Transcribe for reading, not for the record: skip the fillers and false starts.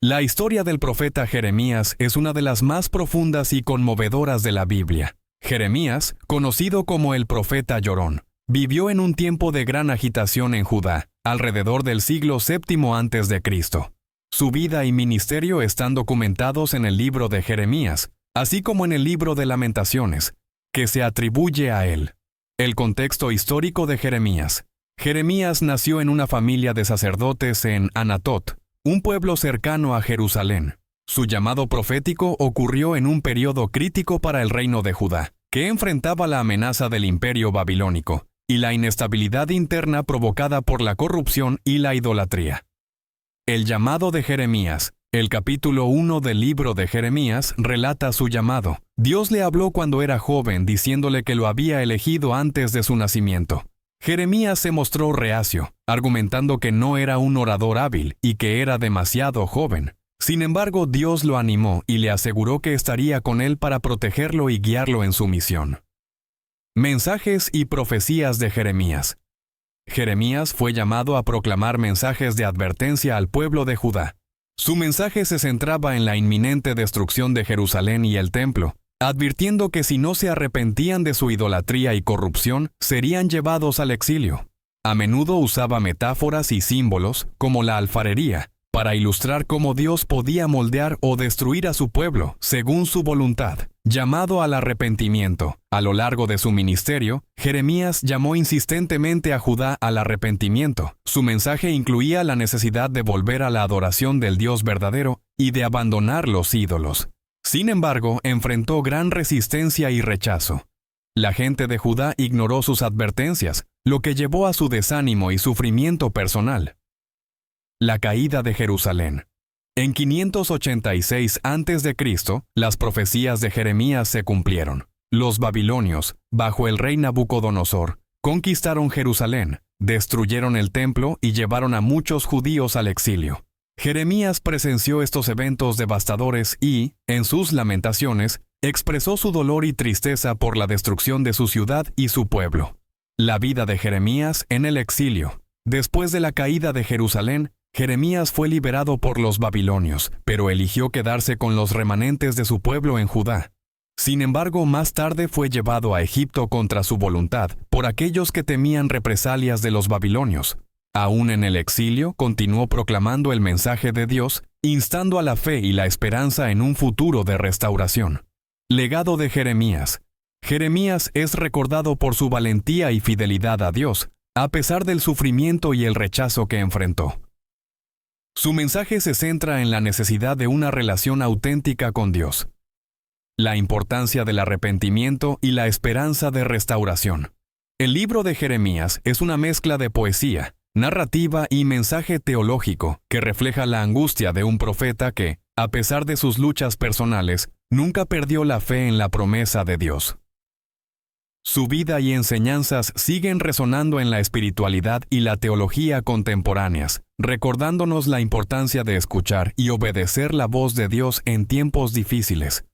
La historia del profeta Jeremías es una de las más profundas y conmovedoras de la Biblia. Jeremías, conocido como el profeta llorón, vivió en un tiempo de gran agitación en Judá, alrededor del siglo VII a.C. Su vida y ministerio están documentados en el libro de Jeremías, así como en el libro de Lamentaciones, que se atribuye a él. El contexto histórico de Jeremías. Jeremías nació en una familia de sacerdotes en Anatot, un pueblo cercano a Jerusalén. Su llamado profético ocurrió en un periodo crítico para el reino de Judá, que enfrentaba la amenaza del imperio babilónico y la inestabilidad interna provocada por la corrupción y la idolatría. El llamado de Jeremías. El capítulo 1 del libro de Jeremías relata su llamado. Dios le habló cuando era joven, diciéndole que lo había elegido antes de su nacimiento. Jeremías se mostró reacio, argumentando que no era un orador hábil y que era demasiado joven. Sin embargo, Dios lo animó y le aseguró que estaría con él para protegerlo y guiarlo en su misión. Mensajes y profecías de Jeremías. Jeremías fue llamado a proclamar mensajes de advertencia al pueblo de Judá. Su mensaje se centraba en la inminente destrucción de Jerusalén y el templo, advirtiendo que si no se arrepentían de su idolatría y corrupción, serían llevados al exilio. A menudo usaba metáforas y símbolos, como la alfarería, para ilustrar cómo Dios podía moldear o destruir a su pueblo, según su voluntad. Llamado al arrepentimiento. A lo largo de su ministerio, Jeremías llamó insistentemente a Judá al arrepentimiento. Su mensaje incluía la necesidad de volver a la adoración del Dios verdadero y de abandonar los ídolos. Sin embargo, enfrentó gran resistencia y rechazo. La gente de Judá ignoró sus advertencias, lo que llevó a su desánimo y sufrimiento personal. La caída de Jerusalén. En 586 a.C., las profecías de Jeremías se cumplieron. Los babilonios, bajo el rey Nabucodonosor, conquistaron Jerusalén, destruyeron el templo y llevaron a muchos judíos al exilio. Jeremías presenció estos eventos devastadores y, en sus lamentaciones, expresó su dolor y tristeza por la destrucción de su ciudad y su pueblo. La vida de Jeremías en el exilio. Después de la caída de Jerusalén, Jeremías fue liberado por los babilonios, pero eligió quedarse con los remanentes de su pueblo en Judá. Sin embargo, más tarde fue llevado a Egipto contra su voluntad, por aquellos que temían represalias de los babilonios. Aún en el exilio, continuó proclamando el mensaje de Dios, instando a la fe y la esperanza en un futuro de restauración. Legado de Jeremías. Jeremías es recordado por su valentía y fidelidad a Dios, a pesar del sufrimiento y el rechazo que enfrentó. Su mensaje se centra en la necesidad de una relación auténtica con Dios, la importancia del arrepentimiento y la esperanza de restauración. El libro de Jeremías es una mezcla de poesía, narrativa y mensaje teológico que refleja la angustia de un profeta que, a pesar de sus luchas personales, nunca perdió la fe en la promesa de Dios. Su vida y enseñanzas siguen resonando en la espiritualidad y la teología contemporáneas, recordándonos la importancia de escuchar y obedecer la voz de Dios en tiempos difíciles.